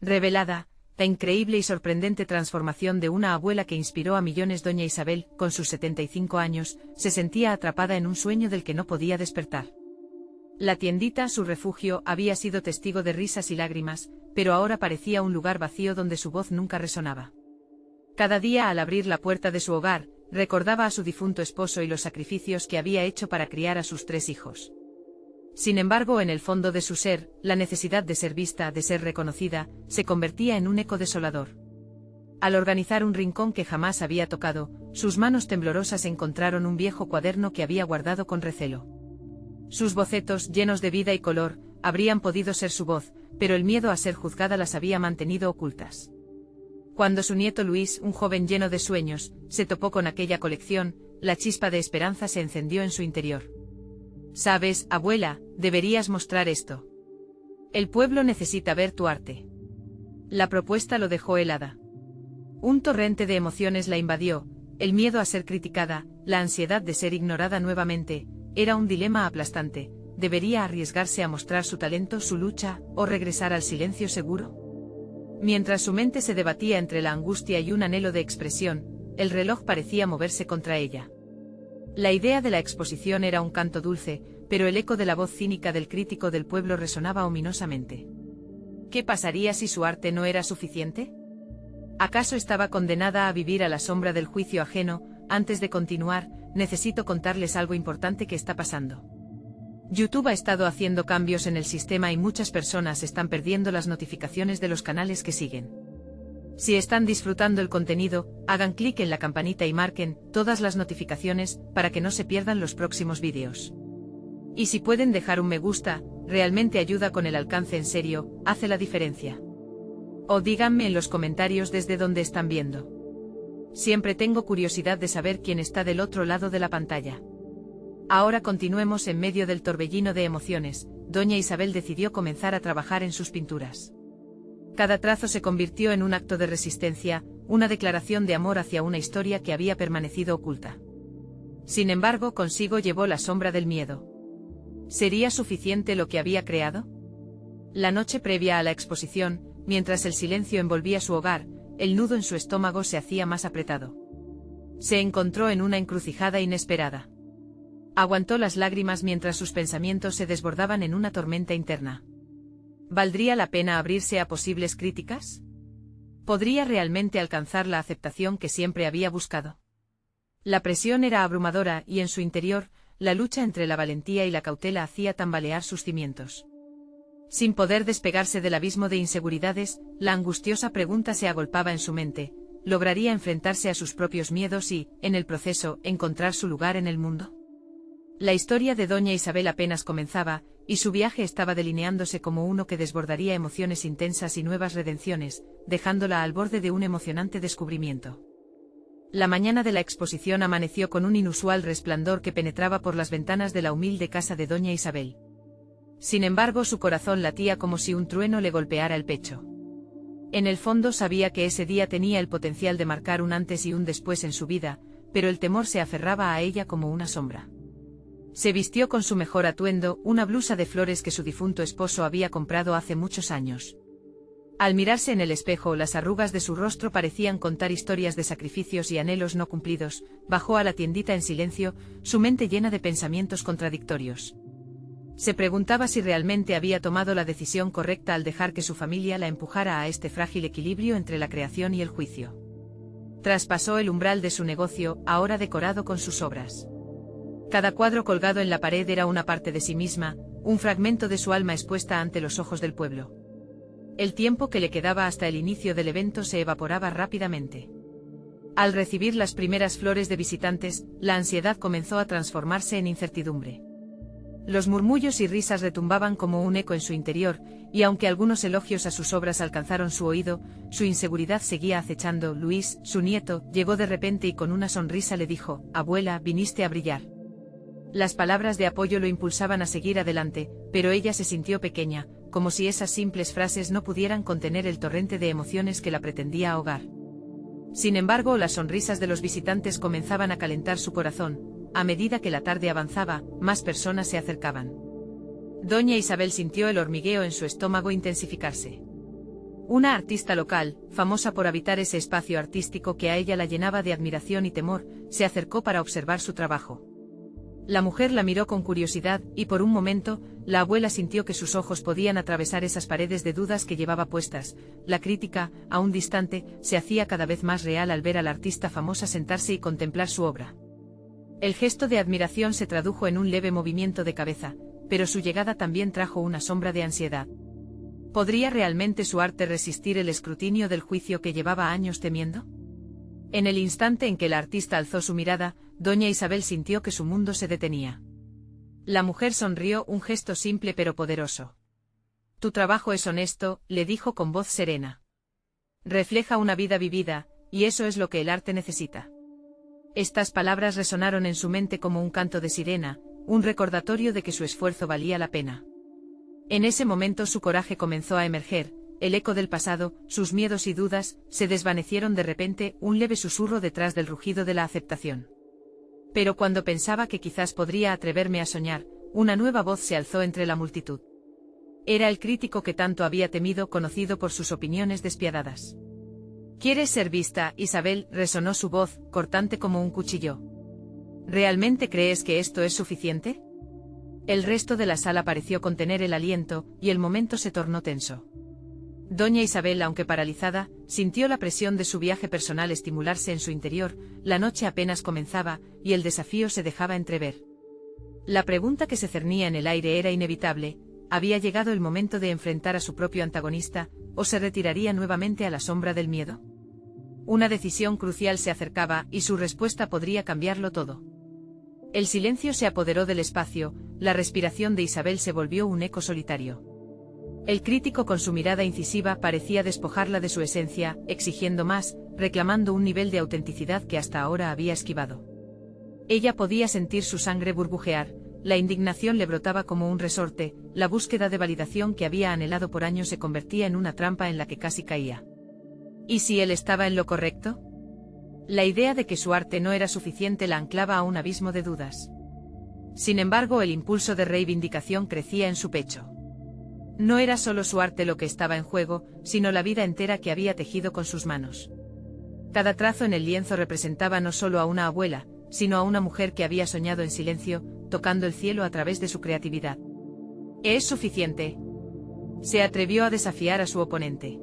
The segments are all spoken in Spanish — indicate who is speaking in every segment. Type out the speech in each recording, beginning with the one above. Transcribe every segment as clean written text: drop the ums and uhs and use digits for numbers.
Speaker 1: Revelada, la increíble y sorprendente transformación de una abuela que inspiró a millones. Doña Isabel, con sus 75 años, se sentía atrapada en un sueño del que no podía despertar. La tiendita, su refugio, había sido testigo de risas y lágrimas, pero ahora parecía un lugar vacío donde su voz nunca resonaba. Cada día, al abrir la puerta de su hogar, recordaba a su difunto esposo y los sacrificios que había hecho para criar a sus 3 hijos. Sin embargo, en el fondo de su ser, la necesidad de ser vista, de ser reconocida, se convertía en un eco desolador. Al organizar un rincón que jamás había tocado, sus manos temblorosas encontraron un viejo cuaderno que había guardado con recelo. Sus bocetos, llenos de vida y color, habrían podido ser su voz, pero el miedo a ser juzgada las había mantenido ocultas. Cuando su nieto Luis, un joven lleno de sueños, se topó con aquella colección, la chispa de esperanza se encendió en su interior. «Sabes, abuela, deberías mostrar esto. El pueblo necesita ver tu arte». La propuesta lo dejó helada. Un torrente de emociones la invadió, el miedo a ser criticada, la ansiedad de ser ignorada nuevamente, era un dilema aplastante. ¿Debería arriesgarse a mostrar su talento, su lucha, o regresar al silencio seguro? Mientras su mente se debatía entre la angustia y un anhelo de expresión, el reloj parecía moverse contra ella. La idea de la exposición era un canto dulce, pero el eco de la voz cínica del crítico del pueblo resonaba ominosamente. ¿Qué pasaría si su arte no era suficiente? ¿Acaso estaba condenada a vivir a la sombra del juicio ajeno? Antes de continuar, necesito contarles algo importante que está pasando. YouTube ha estado haciendo cambios en el sistema y muchas personas están perdiendo las notificaciones de los canales que siguen. Si están disfrutando el contenido, hagan clic en la campanita y marquen todas las notificaciones para que no se pierdan los próximos vídeos. Y si pueden dejar un me gusta, realmente ayuda con el alcance, en serio, hace la diferencia. O díganme en los comentarios desde dónde están viendo. Siempre tengo curiosidad de saber quién está del otro lado de la pantalla. Ahora continuemos. En medio del torbellino de emociones, doña Isabel decidió comenzar a trabajar en sus pinturas. Cada trazo se convirtió en un acto de resistencia, una declaración de amor hacia una historia que había permanecido oculta. Sin embargo, consigo llevó la sombra del miedo. ¿Sería suficiente lo que había creado? La noche previa a la exposición, mientras el silencio envolvía su hogar, el nudo en su estómago se hacía más apretado. Se encontró en una encrucijada inesperada. Aguantó las lágrimas mientras sus pensamientos se desbordaban en una tormenta interna. ¿Valdría la pena abrirse a posibles críticas? ¿Podría realmente alcanzar la aceptación que siempre había buscado? La presión era abrumadora y en su interior, la lucha entre la valentía y la cautela hacía tambalear sus cimientos. Sin poder despegarse del abismo de inseguridades, la angustiosa pregunta se agolpaba en su mente: ¿lograría enfrentarse a sus propios miedos y, en el proceso, encontrar su lugar en el mundo? La historia de doña Isabel apenas comenzaba, y su viaje estaba delineándose como uno que desbordaría emociones intensas y nuevas redenciones, dejándola al borde de un emocionante descubrimiento. La mañana de la exposición amaneció con un inusual resplandor que penetraba por las ventanas de la humilde casa de doña Isabel. Sin embargo, su corazón latía como si un trueno le golpeara el pecho. En el fondo sabía que ese día tenía el potencial de marcar un antes y un después en su vida, pero el temor se aferraba a ella como una sombra. Se vistió con su mejor atuendo, una blusa de flores que su difunto esposo había comprado hace muchos años. Al mirarse en el espejo, las arrugas de su rostro parecían contar historias de sacrificios y anhelos no cumplidos. Bajó a la tiendita en silencio, su mente llena de pensamientos contradictorios. Se preguntaba si realmente había tomado la decisión correcta al dejar que su familia la empujara a este frágil equilibrio entre la creación y el juicio. Traspasó el umbral de su negocio, ahora decorado con sus obras. Cada cuadro colgado en la pared era una parte de sí misma, un fragmento de su alma expuesta ante los ojos del pueblo. El tiempo que le quedaba hasta el inicio del evento se evaporaba rápidamente. Al recibir las primeras flores de visitantes, la ansiedad comenzó a transformarse en incertidumbre. Los murmullos y risas retumbaban como un eco en su interior, y aunque algunos elogios a sus obras alcanzaron su oído, su inseguridad seguía acechando. Luis, su nieto, llegó de repente y con una sonrisa le dijo: «Abuela, viniste a brillar». Las palabras de apoyo lo impulsaban a seguir adelante, pero ella se sintió pequeña, como si esas simples frases no pudieran contener el torrente de emociones que la pretendía ahogar. Sin embargo, las sonrisas de los visitantes comenzaban a calentar su corazón. A medida que la tarde avanzaba, más personas se acercaban. Doña Isabel sintió el hormigueo en su estómago intensificarse. Una artista local, famosa por habitar ese espacio artístico que a ella la llenaba de admiración y temor, se acercó para observar su trabajo. La mujer la miró con curiosidad, y por un momento, la abuela sintió que sus ojos podían atravesar esas paredes de dudas que llevaba puestas. La crítica, aún distante, se hacía cada vez más real al ver a la artista famosa sentarse y contemplar su obra. El gesto de admiración se tradujo en un leve movimiento de cabeza, pero su llegada también trajo una sombra de ansiedad. ¿Podría realmente su arte resistir el escrutinio del juicio que llevaba años temiendo? En el instante en que la artista alzó su mirada, doña Isabel sintió que su mundo se detenía. La mujer sonrió, un gesto simple pero poderoso. Tu trabajo es honesto, le dijo con voz serena. Refleja una vida vivida, y eso es lo que el arte necesita. Estas palabras resonaron en su mente como un canto de sirena, un recordatorio de que su esfuerzo valía la pena. En ese momento su coraje comenzó a emerger. El eco del pasado, sus miedos y dudas, se desvanecieron de repente, un leve susurro detrás del rugido de la aceptación. Pero cuando pensaba que quizás podría atreverme a soñar, una nueva voz se alzó entre la multitud. Era el crítico que tanto había temido, conocido por sus opiniones despiadadas. ¿Quieres ser vista, Isabel?, resonó su voz, cortante como un cuchillo. ¿Realmente crees que esto es suficiente? El resto de la sala pareció contener el aliento, y el momento se tornó tenso. Doña Isabel, aunque paralizada, sintió la presión de su viaje personal estimularse en su interior. La noche apenas comenzaba, y el desafío se dejaba entrever. La pregunta que se cernía en el aire era inevitable: ¿había llegado el momento de enfrentar a su propio antagonista, o se retiraría nuevamente a la sombra del miedo? Una decisión crucial se acercaba, y su respuesta podría cambiarlo todo. El silencio se apoderó del espacio, la respiración de Isabel se volvió un eco solitario. El crítico, con su mirada incisiva, parecía despojarla de su esencia, exigiendo más, reclamando un nivel de autenticidad que hasta ahora había esquivado. Ella podía sentir su sangre burbujear, la indignación le brotaba como un resorte, la búsqueda de validación que había anhelado por años se convertía en una trampa en la que casi caía. ¿Y si él estaba en lo correcto? La idea de que su arte no era suficiente la anclaba a un abismo de dudas. Sin embargo, el impulso de reivindicación crecía en su pecho. No era solo su arte lo que estaba en juego, sino la vida entera que había tejido con sus manos. Cada trazo en el lienzo representaba no solo a una abuela, sino a una mujer que había soñado en silencio, tocando el cielo a través de su creatividad. ¿Es suficiente?, se atrevió a desafiar a su oponente.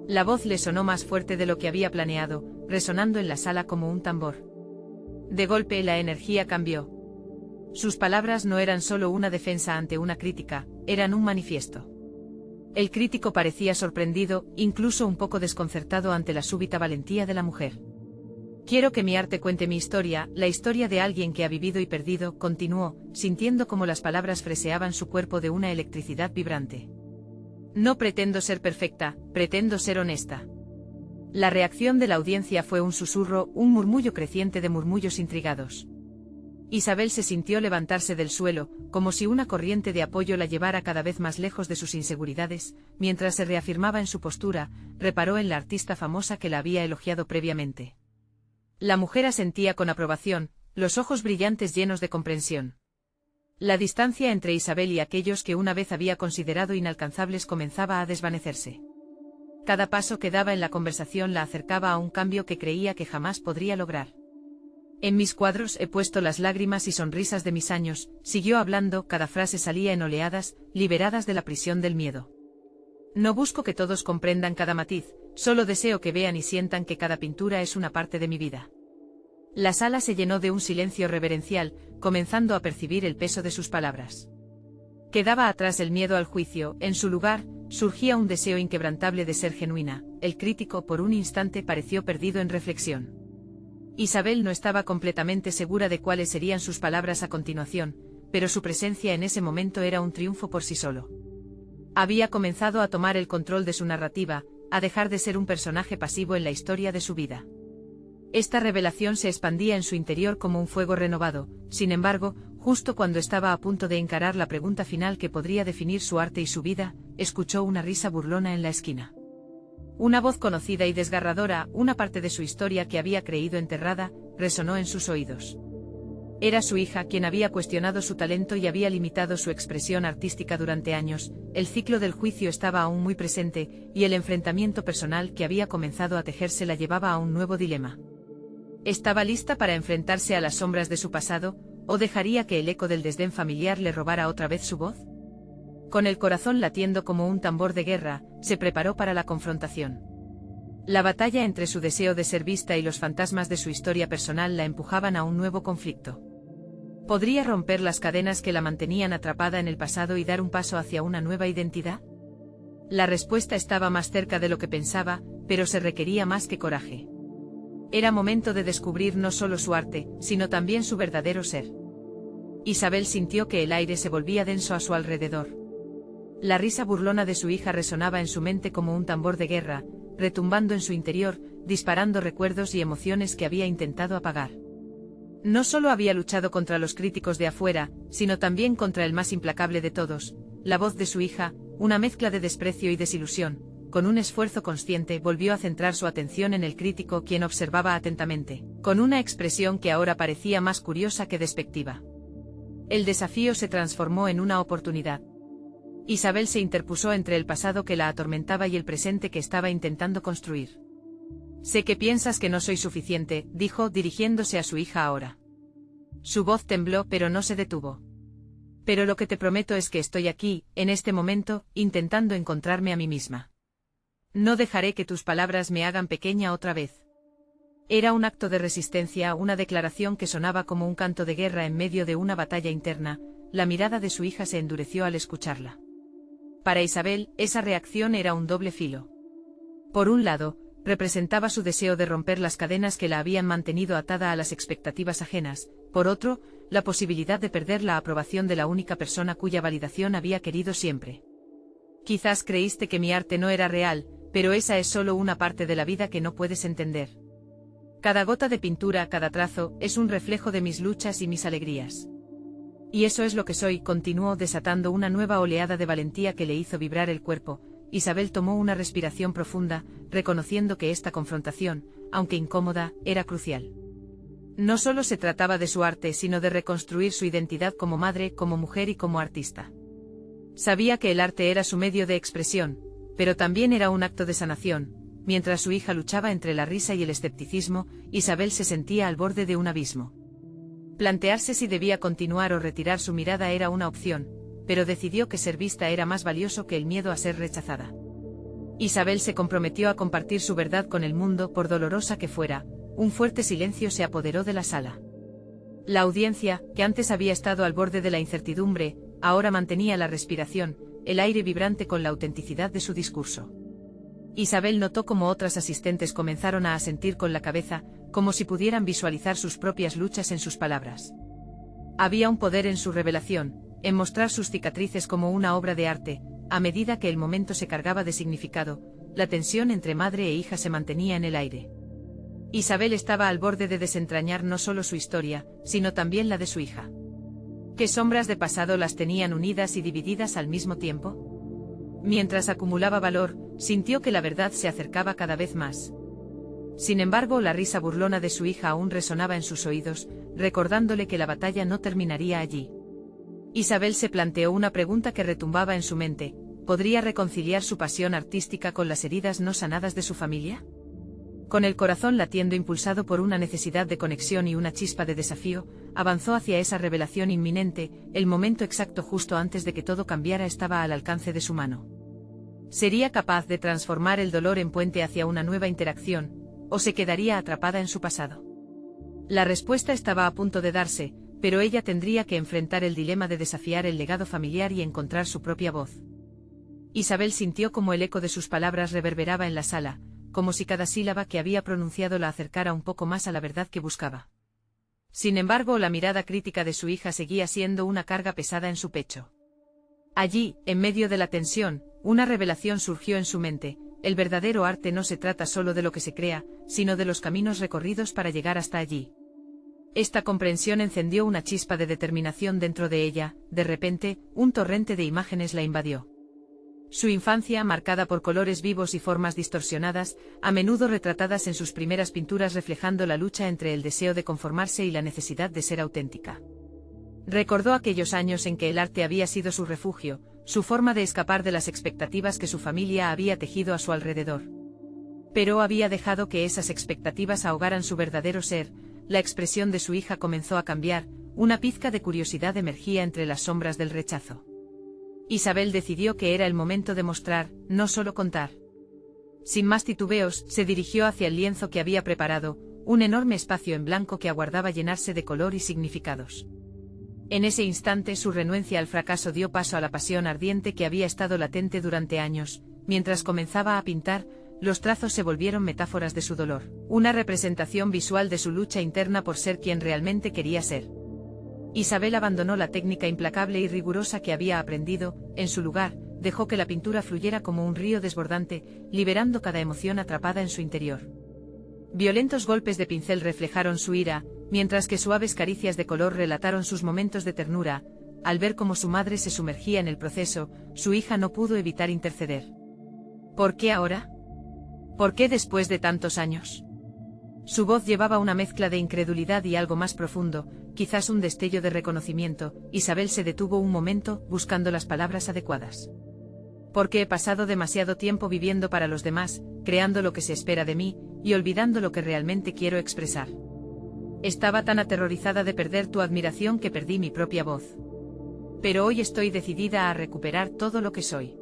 Speaker 1: La voz le sonó más fuerte de lo que había planeado, resonando en la sala como un tambor. De golpe la energía cambió. Sus palabras no eran solo una defensa ante una crítica, eran un manifiesto. El crítico parecía sorprendido, incluso un poco desconcertado ante la súbita valentía de la mujer. Quiero que mi arte cuente mi historia, la historia de alguien que ha vivido y perdido, continuó, sintiendo como las palabras freseaban su cuerpo de una electricidad vibrante. No pretendo ser perfecta, pretendo ser honesta. La reacción de la audiencia fue un susurro, un murmullo creciente de murmullos intrigados. Isabel se sintió levantarse del suelo, como si una corriente de apoyo la llevara cada vez más lejos de sus inseguridades. Mientras se reafirmaba en su postura, reparó en la artista famosa que la había elogiado previamente. La mujer asentía con aprobación, los ojos brillantes llenos de comprensión. La distancia entre Isabel y aquellos que una vez había considerado inalcanzables comenzaba a desvanecerse. Cada paso que daba en la conversación la acercaba a un cambio que creía que jamás podría lograr. En mis cuadros he puesto las lágrimas y sonrisas de mis años, siguió hablando, cada frase salía en oleadas, liberadas de la prisión del miedo. No busco que todos comprendan cada matiz, solo deseo que vean y sientan que cada pintura es una parte de mi vida. La sala se llenó de un silencio reverencial, comenzando a percibir el peso de sus palabras. Quedaba atrás el miedo al juicio, en su lugar, surgía un deseo inquebrantable de ser genuina. El crítico por un instante pareció perdido en reflexión. Isabel no estaba completamente segura de cuáles serían sus palabras a continuación, pero su presencia en ese momento era un triunfo por sí solo. Había comenzado a tomar el control de su narrativa, a dejar de ser un personaje pasivo en la historia de su vida. Esta revelación se expandía en su interior como un fuego renovado. Sin embargo, justo cuando estaba a punto de encarar la pregunta final que podría definir su arte y su vida, escuchó una risa burlona en la esquina. Una voz conocida y desgarradora, una parte de su historia que había creído enterrada, resonó en sus oídos. Era su hija quien había cuestionado su talento y había limitado su expresión artística durante años. El ciclo del juicio estaba aún muy presente, y el enfrentamiento personal que había comenzado a tejerse la llevaba a un nuevo dilema. ¿Estaba lista para enfrentarse a las sombras de su pasado, o dejaría que el eco del desdén familiar le robara otra vez su voz? Con el corazón latiendo como un tambor de guerra, se preparó para la confrontación. La batalla entre su deseo de ser vista y los fantasmas de su historia personal la empujaban a un nuevo conflicto. ¿Podría romper las cadenas que la mantenían atrapada en el pasado y dar un paso hacia una nueva identidad? La respuesta estaba más cerca de lo que pensaba, pero se requería más que coraje. Era momento de descubrir no solo su arte, sino también su verdadero ser. Isabel sintió que el aire se volvía denso a su alrededor. La risa burlona de su hija resonaba en su mente como un tambor de guerra, retumbando en su interior, disparando recuerdos y emociones que había intentado apagar. No solo había luchado contra los críticos de afuera, sino también contra el más implacable de todos, la voz de su hija, una mezcla de desprecio y desilusión. Con un esfuerzo consciente volvió a centrar su atención en el crítico, quien observaba atentamente, con una expresión que ahora parecía más curiosa que despectiva. El desafío se transformó en una oportunidad. Isabel se interpuso entre el pasado que la atormentaba y el presente que estaba intentando construir. «Sé que piensas que no soy suficiente», dijo, dirigiéndose a su hija ahora. Su voz tembló pero no se detuvo. «Pero lo que te prometo es que estoy aquí, en este momento, intentando encontrarme a mí misma. No dejaré que tus palabras me hagan pequeña otra vez». Era un acto de resistencia, una declaración que sonaba como un canto de guerra en medio de una batalla interna. La mirada de su hija se endureció al escucharla. Para Isabel, esa reacción era un doble filo. Por un lado, representaba su deseo de romper las cadenas que la habían mantenido atada a las expectativas ajenas. Por otro, la posibilidad de perder la aprobación de la única persona cuya validación había querido siempre. «Quizás creíste que mi arte no era real, pero esa es solo una parte de la vida que no puedes entender. Cada gota de pintura, cada trazo, es un reflejo de mis luchas y mis alegrías. Y eso es lo que soy», continuó, desatando una nueva oleada de valentía que le hizo vibrar el cuerpo. Isabel tomó una respiración profunda, reconociendo que esta confrontación, aunque incómoda, era crucial. No solo se trataba de su arte, sino de reconstruir su identidad como madre, como mujer y como artista. Sabía que el arte era su medio de expresión, pero también era un acto de sanación. Mientras su hija luchaba entre la risa y el escepticismo, Isabel se sentía al borde de un abismo. Plantearse si debía continuar o retirar su mirada era una opción, pero decidió que ser vista era más valioso que el miedo a ser rechazada. Isabel se comprometió a compartir su verdad con el mundo, por dolorosa que fuera. Un fuerte silencio se apoderó de la sala. La audiencia, que antes había estado al borde de la incertidumbre, ahora mantenía la respiración, el aire vibrante con la autenticidad de su discurso. Isabel notó cómo otras asistentes comenzaron a asentir con la cabeza, como si pudieran visualizar sus propias luchas en sus palabras. Había un poder en su revelación, en mostrar sus cicatrices como una obra de arte. A medida que el momento se cargaba de significado, la tensión entre madre e hija se mantenía en el aire. Isabel estaba al borde de desentrañar no solo su historia, sino también la de su hija. ¿Qué sombras de pasado las tenían unidas y divididas al mismo tiempo? Mientras acumulaba valor, sintió que la verdad se acercaba cada vez más. Sin embargo, la risa burlona de su hija aún resonaba en sus oídos, recordándole que la batalla no terminaría allí. Isabel se planteó una pregunta que retumbaba en su mente: ¿podría reconciliar su pasión artística con las heridas no sanadas de su familia? Con el corazón latiendo, impulsado por una necesidad de conexión y una chispa de desafío, avanzó hacia esa revelación inminente. El momento exacto, justo antes de que todo cambiara, estaba al alcance de su mano. ¿Sería capaz de transformar el dolor en puente hacia una nueva interacción, o se quedaría atrapada en su pasado? La respuesta estaba a punto de darse, pero ella tendría que enfrentar el dilema de desafiar el legado familiar y encontrar su propia voz. Isabel sintió como el eco de sus palabras reverberaba en la sala, como si cada sílaba que había pronunciado la acercara un poco más a la verdad que buscaba. Sin embargo, la mirada crítica de su hija seguía siendo una carga pesada en su pecho. Allí, en medio de la tensión, una revelación surgió en su mente: el verdadero arte no se trata solo de lo que se crea, sino de los caminos recorridos para llegar hasta allí. Esta comprensión encendió una chispa de determinación dentro de ella. De repente, un torrente de imágenes la invadió. Su infancia, marcada por colores vivos y formas distorsionadas, a menudo retratadas en sus primeras pinturas reflejando la lucha entre el deseo de conformarse y la necesidad de ser auténtica. Recordó aquellos años en que el arte había sido su refugio, su forma de escapar de las expectativas que su familia había tejido a su alrededor. Pero había dejado que esas expectativas ahogaran su verdadero ser. La expresión de su hija comenzó a cambiar, una pizca de curiosidad emergía entre las sombras del rechazo. Isabel decidió que era el momento de mostrar, no solo contar. Sin más titubeos, se dirigió hacia el lienzo que había preparado, un enorme espacio en blanco que aguardaba llenarse de color y significados. En ese instante su renuencia al fracaso dio paso a la pasión ardiente que había estado latente durante años. Mientras comenzaba a pintar, los trazos se volvieron metáforas de su dolor, una representación visual de su lucha interna por ser quien realmente quería ser. Isabel abandonó la técnica implacable y rigurosa que había aprendido. En su lugar, dejó que la pintura fluyera como un río desbordante, liberando cada emoción atrapada en su interior. Violentos golpes de pincel reflejaron su ira, mientras que suaves caricias de color relataron sus momentos de ternura. Al ver cómo su madre se sumergía en el proceso, su hija no pudo evitar interceder. ¿Por qué ahora? ¿Por qué después de tantos años? Su voz llevaba una mezcla de incredulidad y algo más profundo, quizás un destello de reconocimiento. Isabel se detuvo un momento, buscando las palabras adecuadas. Porque he pasado demasiado tiempo viviendo para los demás, creando lo que se espera de mí, y olvidando lo que realmente quiero expresar. Estaba tan aterrorizada de perder tu admiración que perdí mi propia voz. Pero hoy estoy decidida a recuperar todo lo que soy.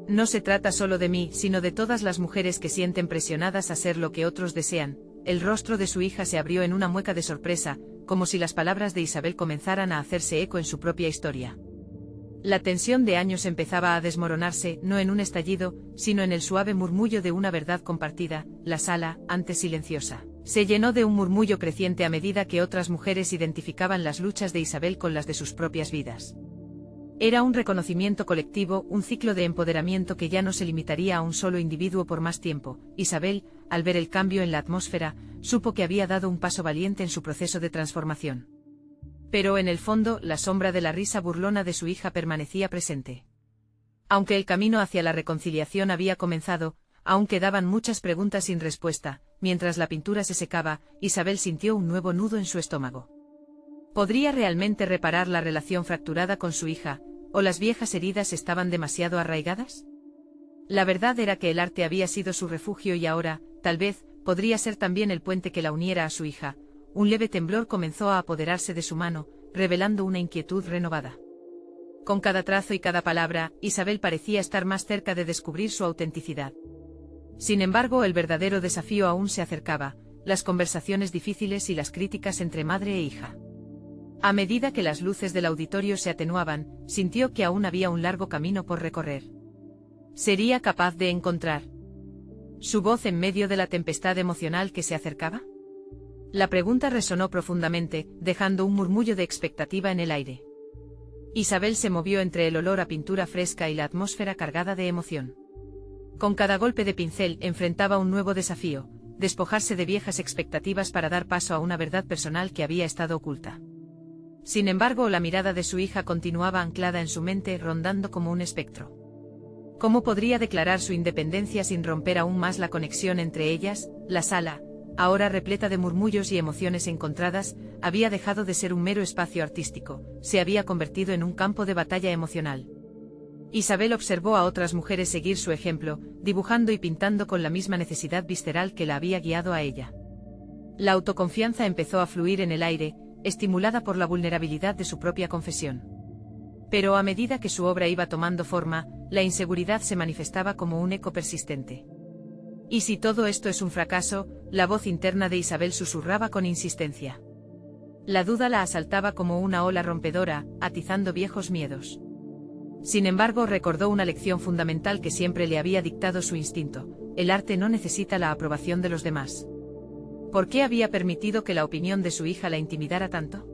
Speaker 1: No se trata solo de mí, sino de todas las mujeres que sienten presionadas a ser lo que otros desean. El rostro de su hija se abrió en una mueca de sorpresa, como si las palabras de Isabel comenzaran a hacerse eco en su propia historia. La tensión de años empezaba a desmoronarse, no en un estallido, sino en el suave murmullo de una verdad compartida. La sala, antes silenciosa, se llenó de un murmullo creciente a medida que otras mujeres identificaban las luchas de Isabel con las de sus propias vidas. Era un reconocimiento colectivo, un ciclo de empoderamiento que ya no se limitaría a un solo individuo por más tiempo. Isabel, al ver el cambio en la atmósfera, supo que había dado un paso valiente en su proceso de transformación. Pero en el fondo, la sombra de la risa burlona de su hija permanecía presente. Aunque el camino hacia la reconciliación había comenzado, aún quedaban muchas preguntas sin respuesta. Mientras la pintura se secaba, Isabel sintió un nuevo nudo en su estómago. ¿Podría realmente reparar la relación fracturada con su hija, o las viejas heridas estaban demasiado arraigadas? La verdad era que el arte había sido su refugio y ahora, tal vez, podría ser también el puente que la uniera a su hija. Un leve temblor comenzó a apoderarse de su mano, revelando una inquietud renovada. Con cada trazo y cada palabra, Isabel parecía estar más cerca de descubrir su autenticidad. Sin embargo, el verdadero desafío aún se acercaba, las conversaciones difíciles y las críticas entre madre e hija. A medida que las luces del auditorio se atenuaban, sintió que aún había un largo camino por recorrer. ¿Sería capaz de encontrar su voz en medio de la tempestad emocional que se acercaba? La pregunta resonó profundamente, dejando un murmullo de expectativa en el aire. Isabel se movió entre el olor a pintura fresca y la atmósfera cargada de emoción. Con cada golpe de pincel enfrentaba un nuevo desafío, despojarse de viejas expectativas para dar paso a una verdad personal que había estado oculta. Sin embargo, la mirada de su hija continuaba anclada en su mente, rondando como un espectro. ¿Cómo podría declarar su independencia sin romper aún más la conexión entre ellas? La sala, ahora repleta de murmullos y emociones encontradas, había dejado de ser un mero espacio artístico, se había convertido en un campo de batalla emocional. Isabel observó a otras mujeres seguir su ejemplo, dibujando y pintando con la misma necesidad visceral que la había guiado a ella. La autoconfianza empezó a fluir en el aire, estimulada por la vulnerabilidad de su propia confesión. Pero a medida que su obra iba tomando forma, la inseguridad se manifestaba como un eco persistente. ¿Y si todo esto es un fracaso? La voz interna de Isabel susurraba con insistencia. La duda la asaltaba como una ola rompedora, atizando viejos miedos. Sin embargo, recordó una lección fundamental que siempre le había dictado su instinto: el arte no necesita la aprobación de los demás. ¿Por qué había permitido que la opinión de su hija la intimidara tanto?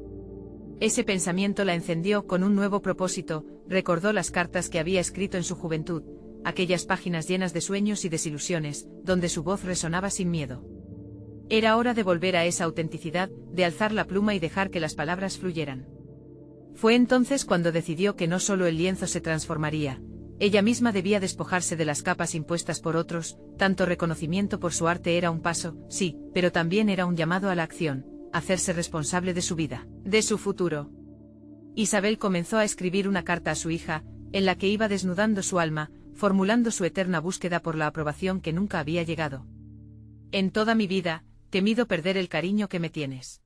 Speaker 1: Ese pensamiento la encendió con un nuevo propósito. Recordó las cartas que había escrito en su juventud, aquellas páginas llenas de sueños y desilusiones, donde su voz resonaba sin miedo. Era hora de volver a esa autenticidad, de alzar la pluma y dejar que las palabras fluyeran. Fue entonces cuando decidió que no solo el lienzo se transformaría, ella misma debía despojarse de las capas impuestas por otros, tanto reconocimiento por su arte era un paso, sí, pero también era un llamado a la acción, hacerse responsable de su vida, de su futuro. Isabel comenzó a escribir una carta a su hija, en la que iba desnudando su alma, formulando su eterna búsqueda por la aprobación que nunca había llegado. En toda mi vida, temido perder el cariño que me tienes.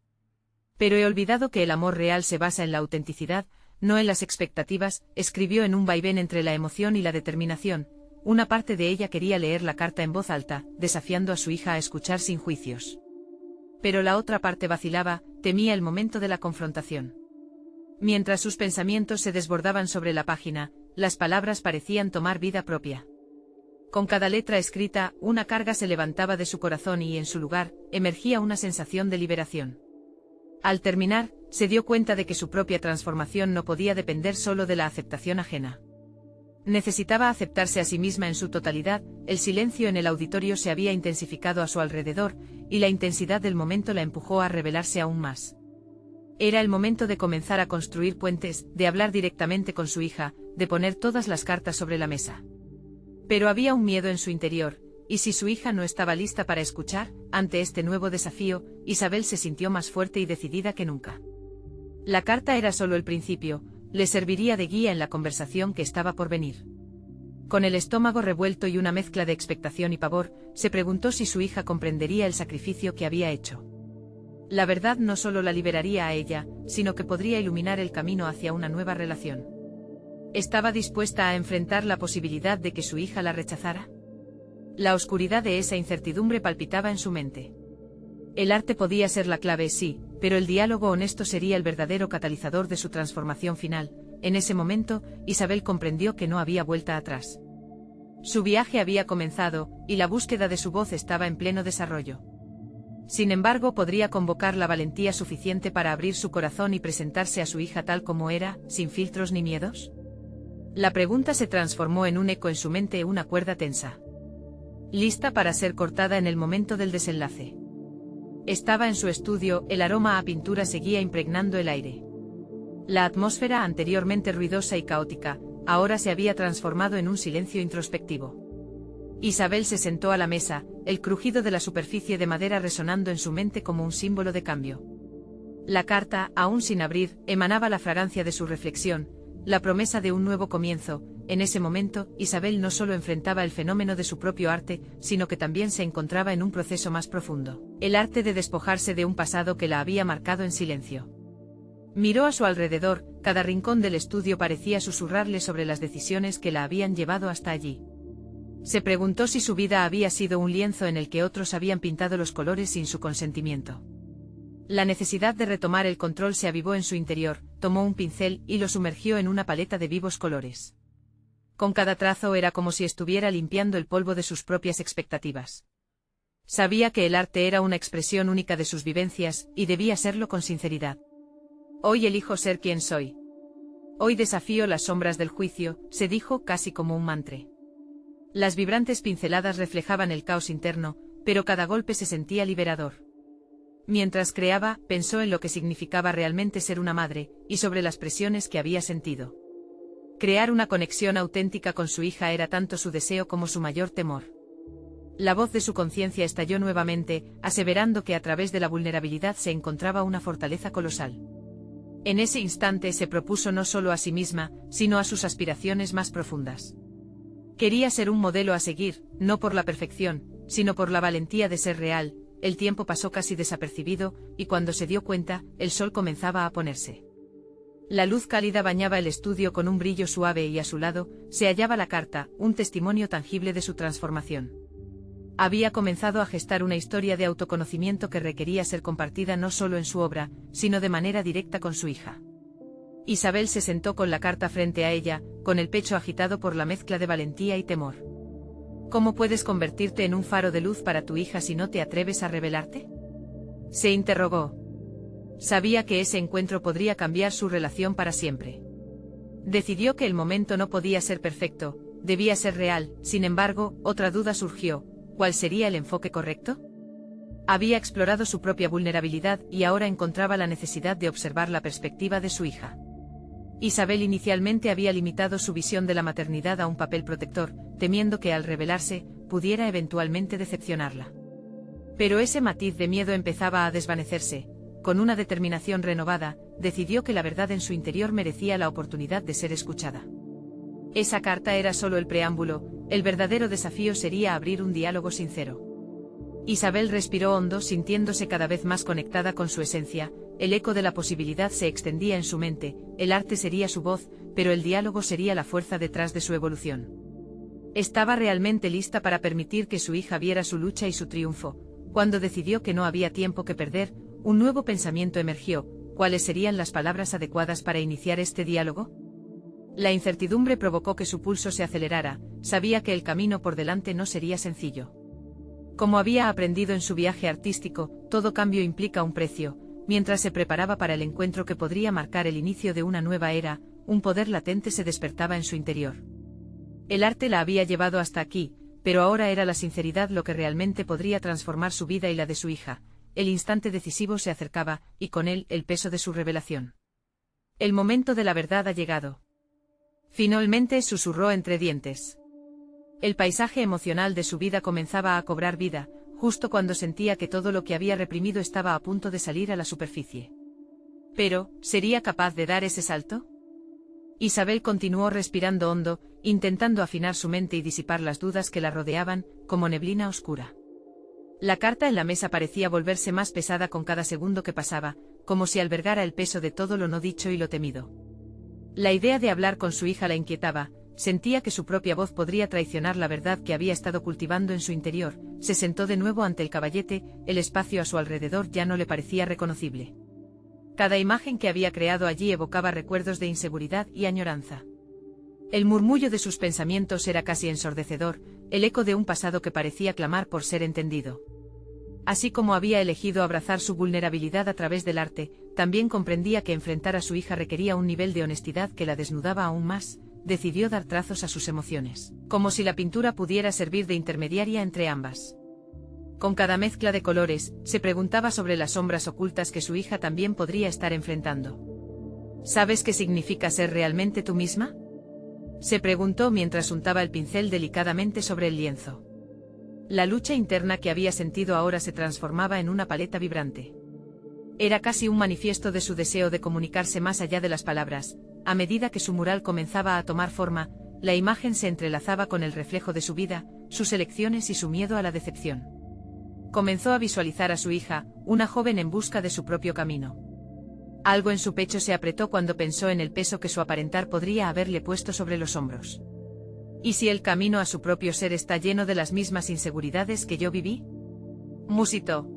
Speaker 1: Pero he olvidado que el amor real se basa en la autenticidad, no en las expectativas, escribió en un vaivén entre la emoción y la determinación. Una parte de ella quería leer la carta en voz alta, desafiando a su hija a escuchar sin juicios. Pero la otra parte vacilaba, temía el momento de la confrontación. Mientras sus pensamientos se desbordaban sobre la página, las palabras parecían tomar vida propia. Con cada letra escrita, una carga se levantaba de su corazón y en su lugar, emergía una sensación de liberación. Al terminar, se dio cuenta de que su propia transformación no podía depender solo de la aceptación ajena. Necesitaba aceptarse a sí misma en su totalidad. El silencio en el auditorio se había intensificado a su alrededor, y la intensidad del momento la empujó a revelarse aún más. Era el momento de comenzar a construir puentes, de hablar directamente con su hija, de poner todas las cartas sobre la mesa. Pero había un miedo en su interior, y si su hija no estaba lista para escuchar, ante este nuevo desafío, Isabel se sintió más fuerte y decidida que nunca. La carta era solo el principio, le serviría de guía en la conversación que estaba por venir. Con el estómago revuelto y una mezcla de expectación y pavor, se preguntó si su hija comprendería el sacrificio que había hecho. La verdad no solo la liberaría a ella, sino que podría iluminar el camino hacia una nueva relación. ¿Estaba dispuesta a enfrentar la posibilidad de que su hija la rechazara? La oscuridad de esa incertidumbre palpitaba en su mente. El arte podía ser la clave, sí, pero el diálogo honesto sería el verdadero catalizador de su transformación final. En ese momento, Isabel comprendió que no había vuelta atrás. Su viaje había comenzado, y la búsqueda de su voz estaba en pleno desarrollo. Sin embargo, podría convocar la valentía suficiente para abrir su corazón y presentarse a su hija tal como era, sin filtros ni miedos. La pregunta se transformó en un eco en su mente, una cuerda tensa. Lista para ser cortada en el momento del desenlace. Estaba en su estudio, el aroma a pintura seguía impregnando el aire. La atmósfera, anteriormente ruidosa y caótica, ahora se había transformado en un silencio introspectivo. Isabel se sentó a la mesa, el crujido de la superficie de madera resonando en su mente como un símbolo de cambio. La carta, aún sin abrir, emanaba la fragancia de su reflexión, la promesa de un nuevo comienzo. En ese momento, Isabel no solo enfrentaba el fenómeno de su propio arte, sino que también se encontraba en un proceso más profundo, el arte de despojarse de un pasado que la había marcado en silencio. Miró a su alrededor, cada rincón del estudio parecía susurrarle sobre las decisiones que la habían llevado hasta allí. Se preguntó si su vida había sido un lienzo en el que otros habían pintado los colores sin su consentimiento. La necesidad de retomar el control se avivó en su interior, tomó un pincel y lo sumergió en una paleta de vivos colores. Con cada trazo era como si estuviera limpiando el polvo de sus propias expectativas. Sabía que el arte era una expresión única de sus vivencias, y debía serlo con sinceridad. Hoy elijo ser quien soy. Hoy desafío las sombras del juicio, se dijo casi como un mantra. Las vibrantes pinceladas reflejaban el caos interno, pero cada golpe se sentía liberador. Mientras creaba, pensó en lo que significaba realmente ser una madre, y sobre las presiones que había sentido. Crear una conexión auténtica con su hija era tanto su deseo como su mayor temor. La voz de su conciencia estalló nuevamente, aseverando que a través de la vulnerabilidad se encontraba una fortaleza colosal. En ese instante se propuso no solo a sí misma, sino a sus aspiraciones más profundas. Quería ser un modelo a seguir, no por la perfección, sino por la valentía de ser real. El tiempo pasó casi desapercibido, y cuando se dio cuenta, el sol comenzaba a ponerse. La luz cálida bañaba el estudio con un brillo suave y a su lado, se hallaba la carta, un testimonio tangible de su transformación. Había comenzado a gestar una historia de autoconocimiento que requería ser compartida no solo en su obra, sino de manera directa con su hija. Isabel se sentó con la carta frente a ella, con el pecho agitado por la mezcla de valentía y temor. ¿Cómo puedes convertirte en un faro de luz para tu hija si no te atreves a revelarte? Se interrogó. Sabía que ese encuentro podría cambiar su relación para siempre. Decidió que el momento no podía ser perfecto, debía ser real. Sin embargo, otra duda surgió: ¿cuál sería el enfoque correcto? Había explorado su propia vulnerabilidad y ahora encontraba la necesidad de observar la perspectiva de su hija. Isabel inicialmente había limitado su visión de la maternidad a un papel protector, temiendo que al revelarse, pudiera eventualmente decepcionarla. Pero ese matiz de miedo empezaba a desvanecerse. Con una determinación renovada, decidió que la verdad en su interior merecía la oportunidad de ser escuchada. Esa carta era solo el preámbulo, el verdadero desafío sería abrir un diálogo sincero. Isabel respiró hondo, sintiéndose cada vez más conectada con su esencia. El eco de la posibilidad se extendía en su mente, el arte sería su voz, pero el diálogo sería la fuerza detrás de su evolución. Estaba realmente lista para permitir que su hija viera su lucha y su triunfo. Cuando decidió que no había tiempo que perder, un nuevo pensamiento emergió. ¿Cuáles serían las palabras adecuadas para iniciar este diálogo? La incertidumbre provocó que su pulso se acelerara, sabía que el camino por delante no sería sencillo. Como había aprendido en su viaje artístico, todo cambio implica un precio. Mientras se preparaba para el encuentro que podría marcar el inicio de una nueva era, un poder latente se despertaba en su interior. El arte la había llevado hasta aquí, pero ahora era la sinceridad lo que realmente podría transformar su vida y la de su hija. El instante decisivo se acercaba, y con él el peso de su revelación. El momento de la verdad ha llegado. Finalmente susurró entre dientes. El paisaje emocional de su vida comenzaba a cobrar vida, justo cuando sentía que todo lo que había reprimido estaba a punto de salir a la superficie. Pero, ¿sería capaz de dar ese salto? Isabel continuó respirando hondo, intentando afinar su mente y disipar las dudas que la rodeaban, como neblina oscura. La carta en la mesa parecía volverse más pesada con cada segundo que pasaba, como si albergara el peso de todo lo no dicho y lo temido. La idea de hablar con su hija la inquietaba. Sentía que su propia voz podría traicionar la verdad que había estado cultivando en su interior. Se sentó de nuevo ante el caballete, el espacio a su alrededor ya no le parecía reconocible. Cada imagen que había creado allí evocaba recuerdos de inseguridad y añoranza. El murmullo de sus pensamientos era casi ensordecedor, el eco de un pasado que parecía clamar por ser entendido. Así como había elegido abrazar su vulnerabilidad a través del arte, también comprendía que enfrentar a su hija requería un nivel de honestidad que la desnudaba aún más. Decidió dar trazos a sus emociones, como si la pintura pudiera servir de intermediaria entre ambas. Con cada mezcla de colores, se preguntaba sobre las sombras ocultas que su hija también podría estar enfrentando. ¿Sabes qué significa ser realmente tú misma? Se preguntó mientras untaba el pincel delicadamente sobre el lienzo. La lucha interna que había sentido ahora se transformaba en una paleta vibrante. Era casi un manifiesto de su deseo de comunicarse más allá de las palabras. A medida que su mural comenzaba a tomar forma, la imagen se entrelazaba con el reflejo de su vida, sus elecciones y su miedo a la decepción. Comenzó a visualizar a su hija, una joven en busca de su propio camino. Algo en su pecho se apretó cuando pensó en el peso que su aparentar podría haberle puesto sobre los hombros. ¿Y si el camino a su propio ser está lleno de las mismas inseguridades que yo viví? Musitó.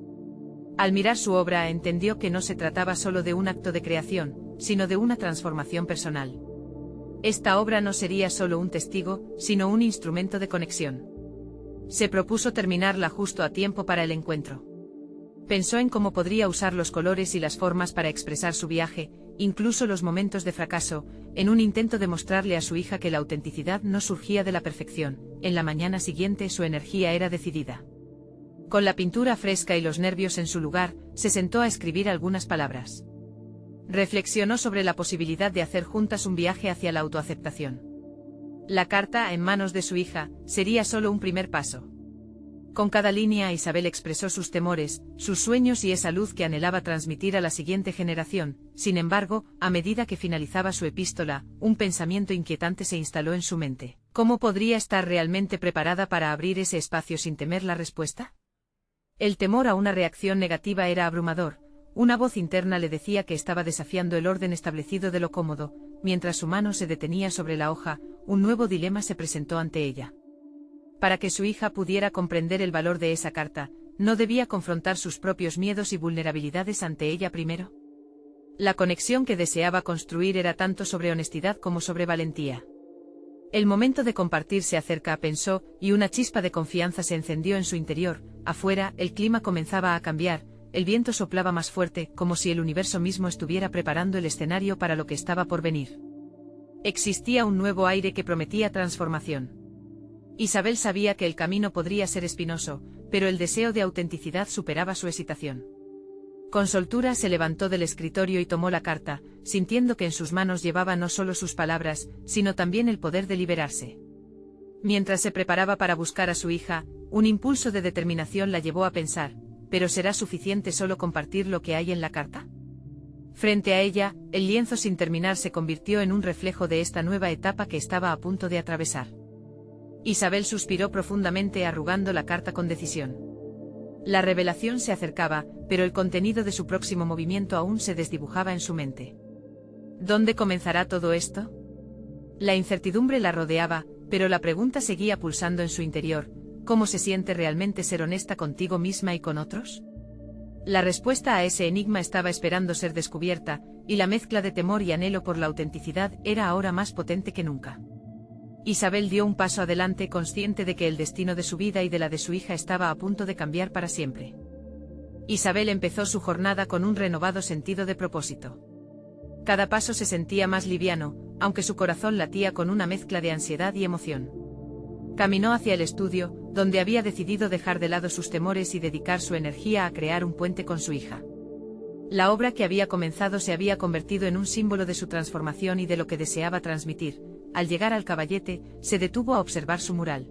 Speaker 1: Al mirar su obra entendió que no se trataba solo de un acto de creación, sino de una transformación personal. Esta obra no sería solo un testigo, sino un instrumento de conexión. Se propuso terminarla justo a tiempo para el encuentro. Pensó en cómo podría usar los colores y las formas para expresar su viaje, incluso los momentos de fracaso, en un intento de mostrarle a su hija que la autenticidad no surgía de la perfección. En la mañana siguiente su energía era decidida. Con la pintura fresca y los nervios en su lugar, se sentó a escribir algunas palabras. Reflexionó sobre la posibilidad de hacer juntas un viaje hacia la autoaceptación. La carta, en manos de su hija, sería solo un primer paso. Con cada línea Isabel expresó sus temores, sus sueños y esa luz que anhelaba transmitir a la siguiente generación. Sin embargo, a medida que finalizaba su epístola, un pensamiento inquietante se instaló en su mente. ¿Cómo podría estar realmente preparada para abrir ese espacio sin temer la respuesta? El temor a una reacción negativa era abrumador. Una voz interna le decía que estaba desafiando el orden establecido de lo cómodo. Mientras su mano se detenía sobre la hoja, un nuevo dilema se presentó ante ella. Para que su hija pudiera comprender el valor de esa carta, ¿no debía confrontar sus propios miedos y vulnerabilidades ante ella primero? La conexión que deseaba construir era tanto sobre honestidad como sobre valentía. El momento de compartir se acerca, pensó, y una chispa de confianza se encendió en su interior. Afuera, el clima comenzaba a cambiar, el viento soplaba más fuerte, como si el universo mismo estuviera preparando el escenario para lo que estaba por venir. Existía un nuevo aire que prometía transformación. Isabel sabía que el camino podría ser espinoso, pero el deseo de autenticidad superaba su excitación. Con soltura se levantó del escritorio y tomó la carta, sintiendo que en sus manos llevaba no solo sus palabras, sino también el poder de liberarse. Mientras se preparaba para buscar a su hija, un impulso de determinación la llevó a pensar, ¿pero será suficiente solo compartir lo que hay en la carta? Frente a ella, el lienzo sin terminar se convirtió en un reflejo de esta nueva etapa que estaba a punto de atravesar. Isabel suspiró profundamente arrugando la carta con decisión. La revelación se acercaba, pero el contenido de su próximo movimiento aún se desdibujaba en su mente. ¿Dónde comenzará todo esto? La incertidumbre la rodeaba, pero la pregunta seguía pulsando en su interior: ¿cómo se siente realmente ser honesta contigo misma y con otros? La respuesta a ese enigma estaba esperando ser descubierta, y la mezcla de temor y anhelo por la autenticidad era ahora más potente que nunca. Isabel dio un paso adelante, consciente de que el destino de su vida y de la de su hija estaba a punto de cambiar para siempre. Isabel empezó su jornada con un renovado sentido de propósito. Cada paso se sentía más liviano, aunque su corazón latía con una mezcla de ansiedad y emoción. Caminó hacia el estudio, donde había decidido dejar de lado sus temores y dedicar su energía a crear un puente con su hija. La obra que había comenzado se había convertido en un símbolo de su transformación y de lo que deseaba transmitir. Al llegar al caballete, se detuvo a observar su mural.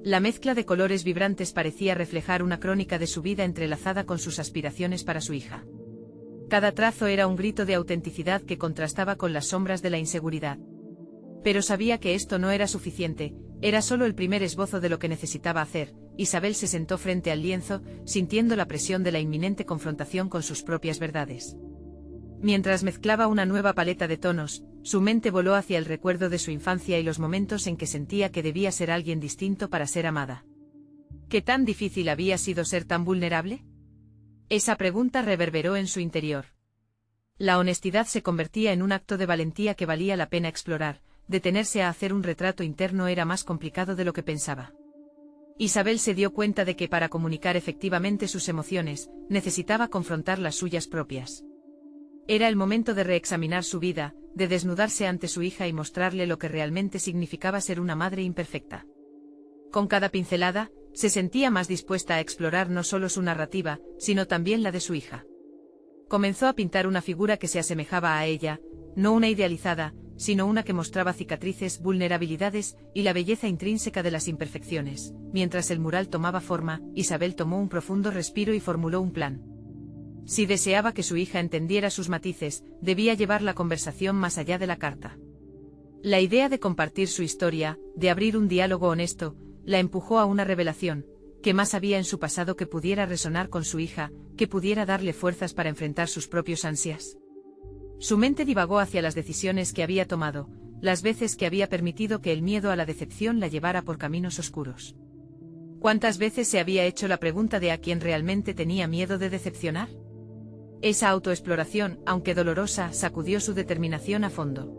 Speaker 1: La mezcla de colores vibrantes parecía reflejar una crónica de su vida entrelazada con sus aspiraciones para su hija. Cada trazo era un grito de autenticidad que contrastaba con las sombras de la inseguridad. Pero sabía que esto no era suficiente, era solo el primer esbozo de lo que necesitaba hacer. Isabel se sentó frente al lienzo, sintiendo la presión de la inminente confrontación con sus propias verdades. Mientras mezclaba una nueva paleta de tonos, su mente voló hacia el recuerdo de su infancia y los momentos en que sentía que debía ser alguien distinto para ser amada. ¿Qué tan difícil había sido ser tan vulnerable? Esa pregunta reverberó en su interior. La honestidad se convertía en un acto de valentía que valía la pena explorar. Detenerse a hacer un retrato interno era más complicado de lo que pensaba. Isabel se dio cuenta de que para comunicar efectivamente sus emociones, necesitaba confrontar las suyas propias. Era el momento de reexaminar su vida, de desnudarse ante su hija y mostrarle lo que realmente significaba ser una madre imperfecta. Con cada pincelada, se sentía más dispuesta a explorar no solo su narrativa, sino también la de su hija. Comenzó a pintar una figura que se asemejaba a ella, no una idealizada, sino una que mostraba cicatrices, vulnerabilidades y la belleza intrínseca de las imperfecciones. Mientras el mural tomaba forma, Isabel tomó un profundo respiro y formuló un plan. Si deseaba que su hija entendiera sus matices, debía llevar la conversación más allá de la carta. La idea de compartir su historia, de abrir un diálogo honesto, la empujó a una revelación: ¿qué más había en su pasado que pudiera resonar con su hija, que pudiera darle fuerzas para enfrentar sus propios ansias? Su mente divagó hacia las decisiones que había tomado, las veces que había permitido que el miedo a la decepción la llevara por caminos oscuros. ¿Cuántas veces se había hecho la pregunta de a quién realmente tenía miedo de decepcionar? Esa autoexploración, aunque dolorosa, sacudió su determinación a fondo.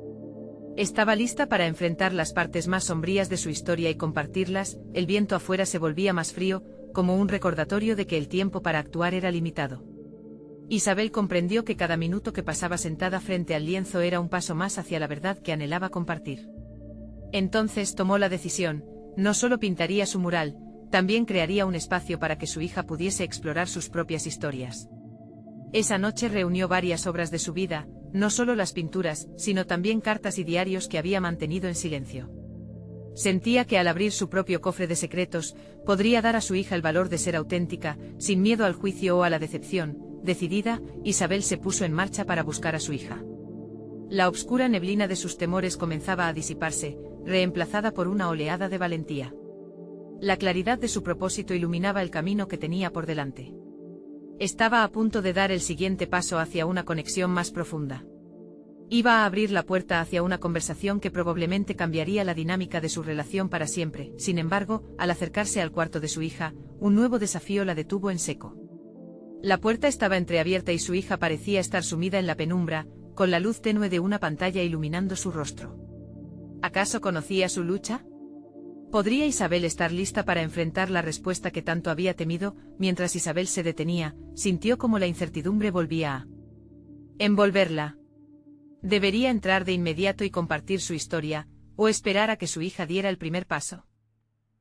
Speaker 1: Estaba lista para enfrentar las partes más sombrías de su historia y compartirlas. El viento afuera se volvía más frío, como un recordatorio de que el tiempo para actuar era limitado. Isabel comprendió que cada minuto que pasaba sentada frente al lienzo era un paso más hacia la verdad que anhelaba compartir. Entonces tomó la decisión: no solo pintaría su mural, también crearía un espacio para que su hija pudiese explorar sus propias historias. Esa noche reunió varias obras de su vida, no solo las pinturas, sino también cartas y diarios que había mantenido en silencio. Sentía que al abrir su propio cofre de secretos, podría dar a su hija el valor de ser auténtica, sin miedo al juicio o a la decepción. Decidida, Isabel se puso en marcha para buscar a su hija. La obscura neblina de sus temores comenzaba a disiparse, reemplazada por una oleada de valentía. La claridad de su propósito iluminaba el camino que tenía por delante. Estaba a punto de dar el siguiente paso hacia una conexión más profunda. Iba a abrir la puerta hacia una conversación que probablemente cambiaría la dinámica de su relación para siempre. Sin embargo, al acercarse al cuarto de su hija, un nuevo desafío la detuvo en seco. La puerta estaba entreabierta y su hija parecía estar sumida en la penumbra, con la luz tenue de una pantalla iluminando su rostro. ¿Acaso conocía su lucha? ¿Podría Isabel estar lista para enfrentar la respuesta que tanto había temido? Mientras Isabel se detenía, sintió como la incertidumbre volvía a envolverla. ¿Debería entrar de inmediato y compartir su historia, o esperar a que su hija diera el primer paso?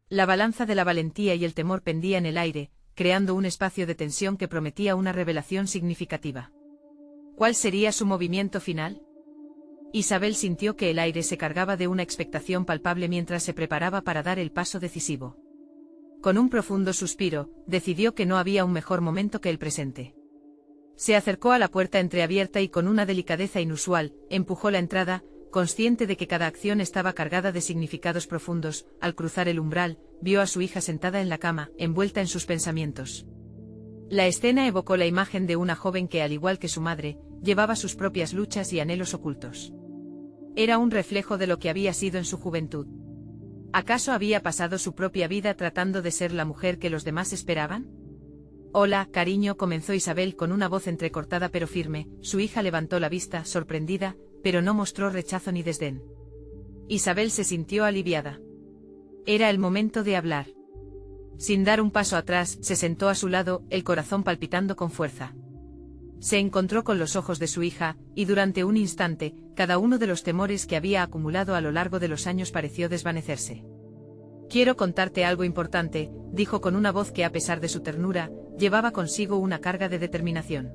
Speaker 1: La balanza de la valentía y el temor pendía en el aire, creando un espacio de tensión que prometía una revelación significativa. ¿Cuál sería su movimiento final? Isabel sintió que el aire se cargaba de una expectación palpable mientras se preparaba para dar el paso decisivo. Con un profundo suspiro, decidió que no había un mejor momento que el presente. Se acercó a la puerta entreabierta y con una delicadeza inusual, empujó la entrada, consciente de que cada acción estaba cargada de significados profundos. Al cruzar el umbral, vio a su hija sentada en la cama, envuelta en sus pensamientos. La escena evocó la imagen de una joven que, al igual que su madre, llevaba sus propias luchas y anhelos ocultos. Era un reflejo de lo que había sido en su juventud. ¿Acaso había pasado su propia vida tratando de ser la mujer que los demás esperaban? Hola, cariño, comenzó Isabel con una voz entrecortada pero firme. Su hija levantó la vista, sorprendida, pero no mostró rechazo ni desdén. Isabel se sintió aliviada. Era el momento de hablar. Sin dar un paso atrás, se sentó a su lado, el corazón palpitando con fuerza. Se encontró con los ojos de su hija, y durante un instante, cada uno de los temores que había acumulado a lo largo de los años pareció desvanecerse. Quiero contarte algo importante, dijo con una voz que, a pesar de su ternura, llevaba consigo una carga de determinación.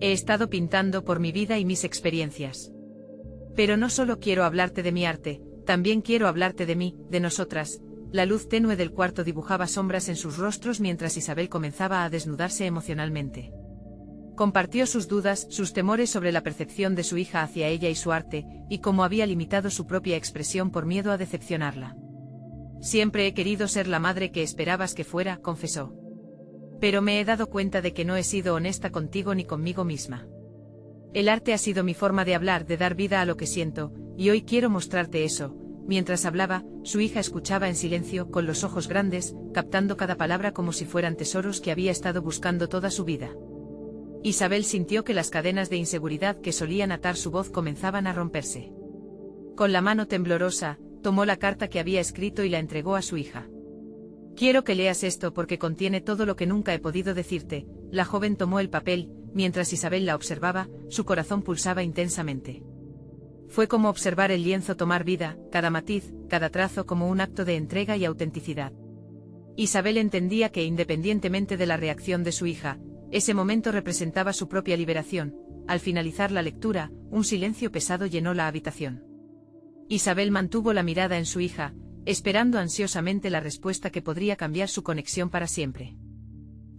Speaker 1: He estado pintando por mi vida y mis experiencias. Pero no solo quiero hablarte de mi arte, también quiero hablarte de mí, de nosotras. La luz tenue del cuarto dibujaba sombras en sus rostros mientras Isabel comenzaba a desnudarse emocionalmente. Compartió sus dudas, sus temores sobre la percepción de su hija hacia ella y su arte, y cómo había limitado su propia expresión por miedo a decepcionarla. Siempre he querido ser la madre que esperabas que fuera, confesó. Pero me he dado cuenta de que no he sido honesta contigo ni conmigo misma. El arte ha sido mi forma de hablar, de dar vida a lo que siento, y hoy quiero mostrarte eso. Mientras hablaba, su hija escuchaba en silencio, con los ojos grandes, captando cada palabra como si fueran tesoros que había estado buscando toda su vida. Isabel sintió que las cadenas de inseguridad que solían atar su voz comenzaban a romperse. Con la mano temblorosa, tomó la carta que había escrito y la entregó a su hija. Quiero que leas esto porque contiene todo lo que nunca he podido decirte. La joven tomó el papel, mientras Isabel la observaba, su corazón pulsaba intensamente. Fue como observar el lienzo tomar vida, cada matiz, cada trazo como un acto de entrega y autenticidad. Isabel entendía que independientemente de la reacción de su hija, ese momento representaba su propia liberación. Al finalizar la lectura, un silencio pesado llenó la habitación. Isabel mantuvo la mirada en su hija, esperando ansiosamente la respuesta que podría cambiar su conexión para siempre.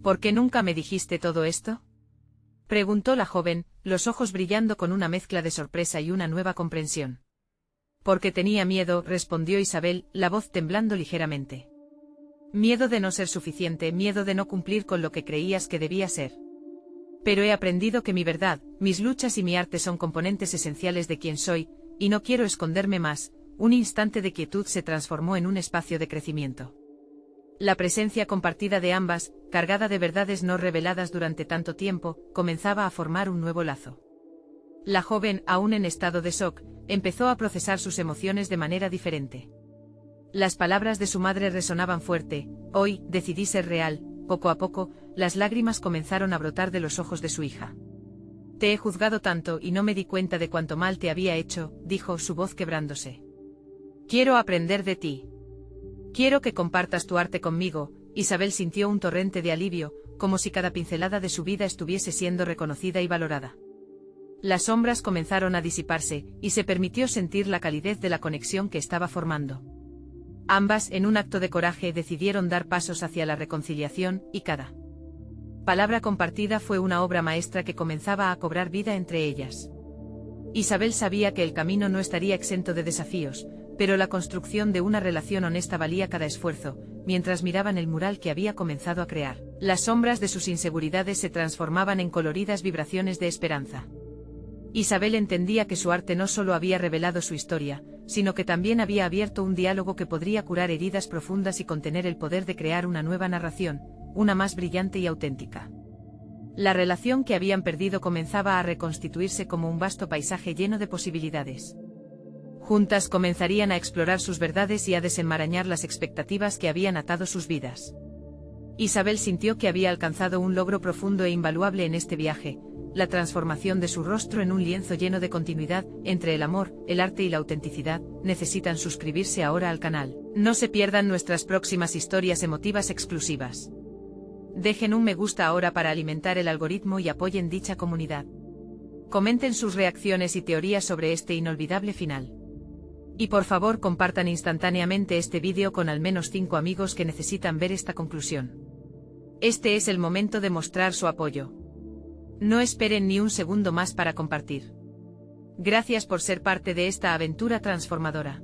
Speaker 1: ¿Por qué nunca me dijiste todo esto?, preguntó la joven, los ojos brillando con una mezcla de sorpresa y una nueva comprensión. Porque tenía miedo, respondió Isabel, la voz temblando ligeramente. Miedo de no ser suficiente, miedo de no cumplir con lo que creías que debía ser. Pero he aprendido que mi verdad, mis luchas y mi arte son componentes esenciales de quien soy, y no quiero esconderme más. Un instante de quietud se transformó en un espacio de crecimiento. La presencia compartida de ambas, cargada de verdades no reveladas durante tanto tiempo, comenzaba a formar un nuevo lazo. La joven, aún en estado de shock, empezó a procesar sus emociones de manera diferente. Las palabras de su madre resonaban fuerte. Hoy, decidí ser real. Poco a poco, las lágrimas comenzaron a brotar de los ojos de su hija. Te he juzgado tanto y no me di cuenta de cuánto mal te había hecho, dijo, su voz quebrándose. Quiero aprender de ti. Quiero que compartas tu arte conmigo. Isabel sintió un torrente de alivio, como si cada pincelada de su vida estuviese siendo reconocida y valorada. Las sombras comenzaron a disiparse, y se permitió sentir la calidez de la conexión que estaba formando. Ambas, en un acto de coraje, decidieron dar pasos hacia la reconciliación, y cada palabra compartida fue una obra maestra que comenzaba a cobrar vida entre ellas. Isabel sabía que el camino no estaría exento de desafíos, pero la construcción de una relación honesta valía cada esfuerzo. Mientras miraban el mural que había comenzado a crear, las sombras de sus inseguridades se transformaban en coloridas vibraciones de esperanza. Isabel entendía que su arte no solo había revelado su historia, sino que también había abierto un diálogo que podría curar heridas profundas y contener el poder de crear una nueva narración, una más brillante y auténtica. La relación que habían perdido comenzaba a reconstituirse como un vasto paisaje lleno de posibilidades. Juntas comenzarían a explorar sus verdades y a desenmarañar las expectativas que habían atado sus vidas. Isabel sintió que había alcanzado un logro profundo e invaluable en este viaje, la transformación de su rostro en un lienzo lleno de continuidad. Entre el amor, el arte y la autenticidad, necesitan suscribirse ahora al canal. No se pierdan nuestras próximas historias emotivas exclusivas. Dejen un me gusta ahora para alimentar el algoritmo y apoyen dicha comunidad. Comenten sus reacciones y teorías sobre este inolvidable final. Y por favor compartan instantáneamente este vídeo con al menos 5 amigos que necesitan ver esta conclusión. Este es el momento de mostrar su apoyo. No esperen ni un segundo más para compartir. Gracias por ser parte de esta aventura transformadora.